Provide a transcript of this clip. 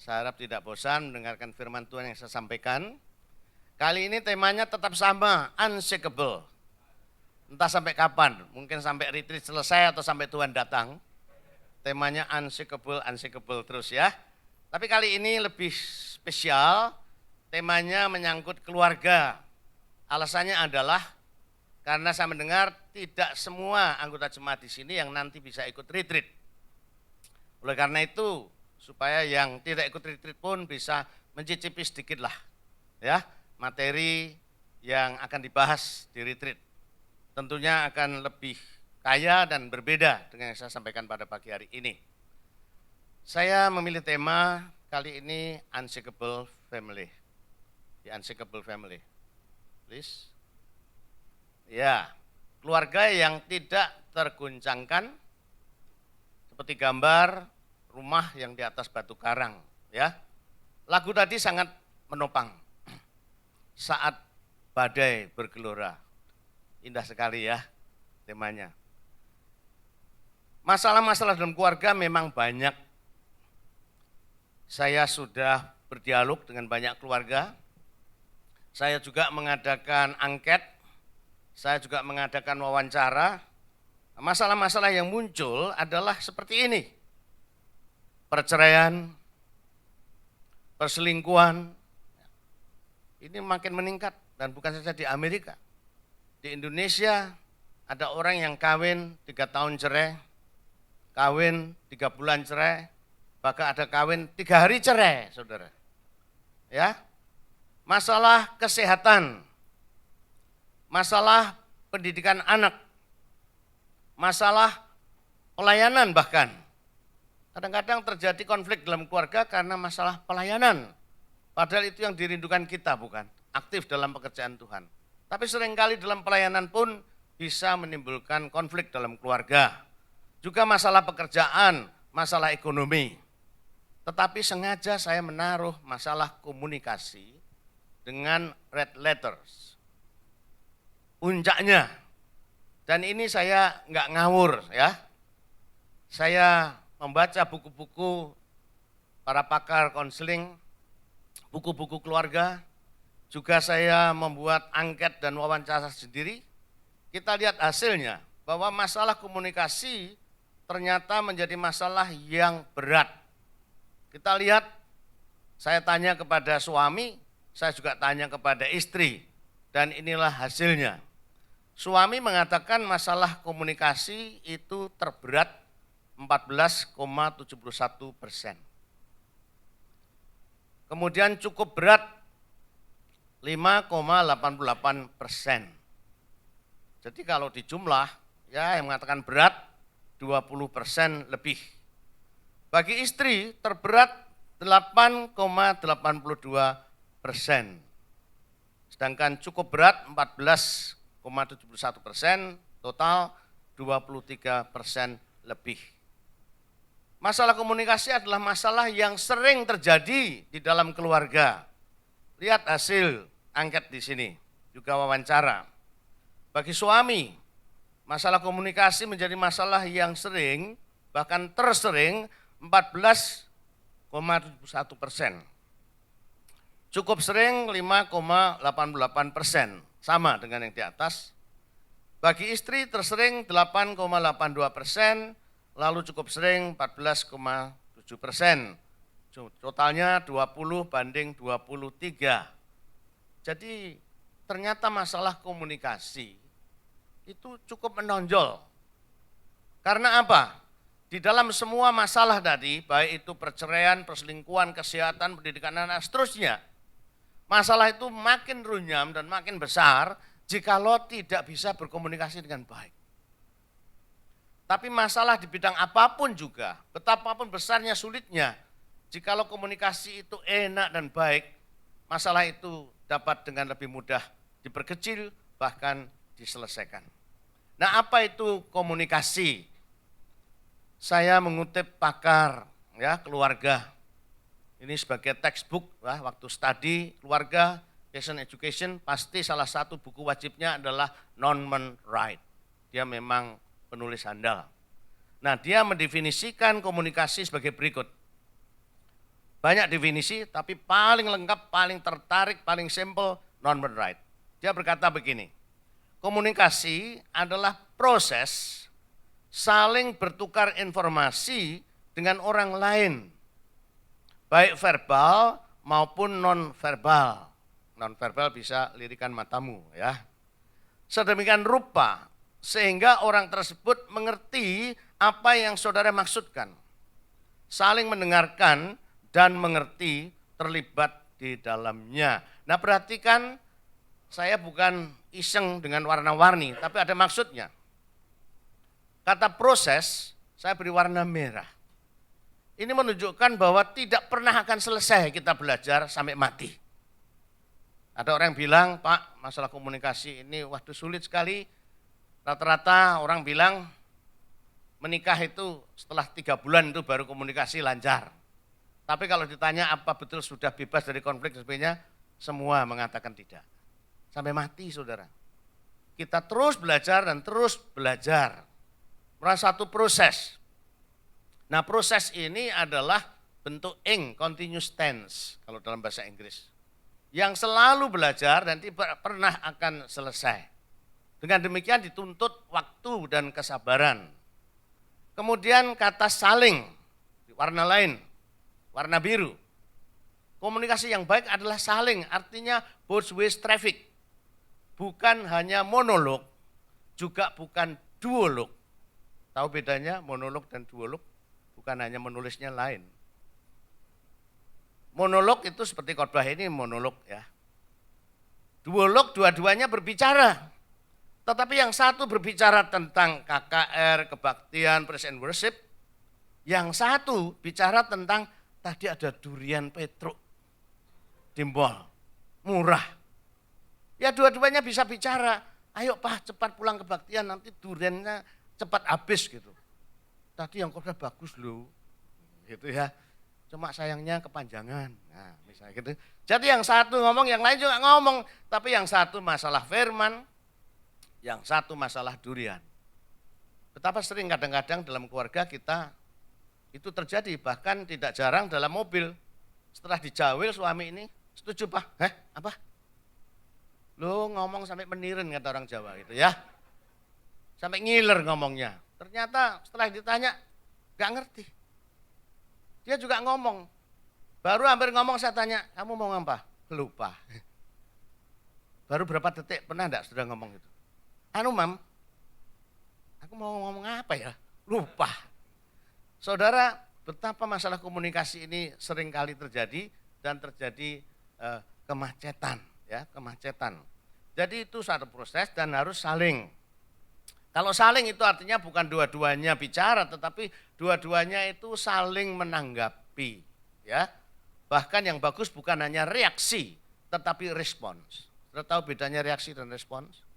Saya harap tidak bosan mendengarkan firman Tuhan yang saya sampaikan. Kali ini temanya tetap sama, unshakable. Entah sampai kapan, mungkin sampai retreat selesai atau sampai Tuhan datang. Temanya unshakable, unshakable terus ya. Tapi kali ini lebih spesial, temanya menyangkut keluarga. Alasannya adalah karena saya mendengar tidak semua anggota jemaat di sini yang nanti bisa ikut retreat. Oleh karena itu, supaya yang tidak ikut retreat pun bisa mencicipi sedikit lah ya materi yang akan dibahas di retreat. Tentunya akan lebih kaya dan berbeda dengan yang saya sampaikan pada pagi hari ini. Saya memilih tema kali ini unshakable family. The unshakable family. Please. Ya, keluarga yang tidak terguncangkan seperti gambar rumah yang di atas batu karang, ya. Lagu tadi sangat menopang. Saat badai bergelora. Indah sekali ya temanya. Masalah-masalah dalam keluarga memang banyak. Saya sudah berdialog dengan banyak keluarga. Saya juga mengadakan angket. Saya juga mengadakan wawancara. Masalah-masalah yang muncul adalah seperti ini. Perceraian, perselingkuhan, ini makin meningkat dan bukan saja di Amerika. Di Indonesia ada orang yang kawin 3 tahun cerai, kawin 3 bulan cerai, bahkan ada kawin 3 hari cerai, saudara. Ya, masalah kesehatan, masalah pendidikan anak, masalah pelayanan bahkan. Kadang-kadang terjadi konflik dalam keluarga karena masalah pelayanan. Padahal itu yang dirindukan kita bukan, aktif dalam pekerjaan Tuhan. Tapi seringkali dalam pelayanan pun bisa menimbulkan konflik dalam keluarga. Juga masalah pekerjaan, masalah ekonomi. Tetapi sengaja saya menaruh masalah komunikasi dengan red letters. Puncaknya. Dan ini saya nggak ngawur ya. Saya membaca buku-buku para pakar konseling, buku-buku keluarga, juga saya membuat angket dan wawancara sendiri. Kita lihat hasilnya bahwa masalah komunikasi ternyata menjadi masalah yang berat. Kita lihat, saya tanya kepada suami, saya juga tanya kepada istri, dan inilah hasilnya. Suami mengatakan masalah komunikasi itu terberat 14,71%. Kemudian cukup berat 5,88%. Jadi kalau dijumlah, ya yang mengatakan berat 20% lebih. Bagi istri terberat 8,82%. Sedangkan cukup berat 14,71%, total 23% lebih. Masalah komunikasi adalah masalah yang sering terjadi di dalam keluarga. Lihat hasil angket di sini, juga wawancara. Bagi suami, masalah komunikasi menjadi masalah yang sering, bahkan tersering 14,71%. Cukup sering 5,88%, sama dengan yang di atas. Bagi istri tersering 8,82%, lalu cukup sering 14,7%. Totalnya 20:23. Jadi ternyata masalah komunikasi itu cukup menonjol. Karena apa? Di dalam semua masalah tadi, baik itu perceraian, perselingkuhan, kesehatan, pendidikan, dan seterusnya, masalah itu makin runyam dan makin besar jikalau tidak bisa berkomunikasi dengan baik. Tapi masalah di bidang apapun juga, betapapun besarnya sulitnya, jikalau komunikasi itu enak dan baik, masalah itu dapat dengan lebih mudah diperkecil, bahkan diselesaikan. Nah, apa itu komunikasi? Saya mengutip pakar ya keluarga. Ini sebagai textbook ya, waktu studi keluarga, Christian education, pasti salah satu buku wajibnya adalah Norman Wright. Dia memang penulis handal. Nah, dia mendefinisikan komunikasi sebagai berikut. banyak definisi, tapi paling lengkap, paling tertarik, paling simple, Norman Wright. Dia berkata begini, komunikasi adalah proses saling bertukar informasi dengan orang lain, baik verbal maupun non-verbal. Non-verbal bisa lirikan matamu ya. Sedemikian rupa sehingga orang tersebut mengerti apa yang saudara maksudkan. Saling mendengarkan dan mengerti, terlibat di dalamnya. Nah, perhatikan, saya bukan iseng dengan warna-warni, tapi ada maksudnya. Kata proses, saya beri warna merah. Ini menunjukkan bahwa tidak pernah akan selesai kita belajar sampai mati. Ada orang yang bilang, Pak, masalah komunikasi ini waktu sulit sekali. Rata-rata orang bilang menikah itu setelah 3 bulan itu baru komunikasi lancar. Tapi kalau ditanya apa betul sudah bebas dari konflik dan sebagainya, semua mengatakan tidak. Sampai mati saudara. Kita terus belajar dan terus belajar. Merasa satu proses. Nah, proses ini adalah bentuk ing, continuous tense kalau dalam bahasa Inggris. Yang selalu belajar dan tidak pernah akan selesai. Dengan demikian dituntut waktu dan kesabaran. Kemudian kata saling, warna lain, warna biru. Komunikasi yang baik adalah saling, artinya both ways traffic. Bukan hanya monolog, juga bukan duolog. Tahu bedanya monolog dan duolog? Bukan hanya menulisnya lain. Monolog itu seperti khotbah ini monolog ya. Duolog dua-duanya berbicara. Tetapi yang satu berbicara tentang KKR, kebaktian, praise and worship. Yang satu bicara tentang tadi ada durian Petruk di mall, murah. Ya dua-duanya bisa bicara, ayo Pak cepat pulang kebaktian nanti duriannya cepat habis gitu. Tadi yang khotbah bagus loh, gitu ya. Cuma sayangnya kepanjangan, nah misalnya gitu. Jadi yang satu ngomong, yang lain juga ngomong. Tapi yang satu masalah firman, yang satu masalah durian. Betapa sering kadang-kadang dalam keluarga kita itu terjadi, bahkan tidak jarang dalam mobil. Setelah dijawil suami ini, setuju Pak? Apa? Lo ngomong sampai menirin kata orang Jawa gitu ya. Sampai ngiler ngomongnya. Ternyata setelah ditanya, gak ngerti. Dia juga ngomong. Baru hampir ngomong saya tanya, kamu mau apa? Lupa. Baru berapa detik, pernah enggak sudah ngomong gitu? Mam, aku mau ngomong apa ya? Lupa. Saudara, betapa masalah komunikasi ini sering kali terjadi dan terjadi kemacetan, ya, kemacetan. Jadi itu satu proses dan harus saling. Kalau saling itu artinya bukan dua-duanya bicara, tetapi dua-duanya itu saling menanggapi, ya. Bahkan yang bagus bukan hanya reaksi, tetapi respons. Sudah tahu bedanya reaksi dan respons?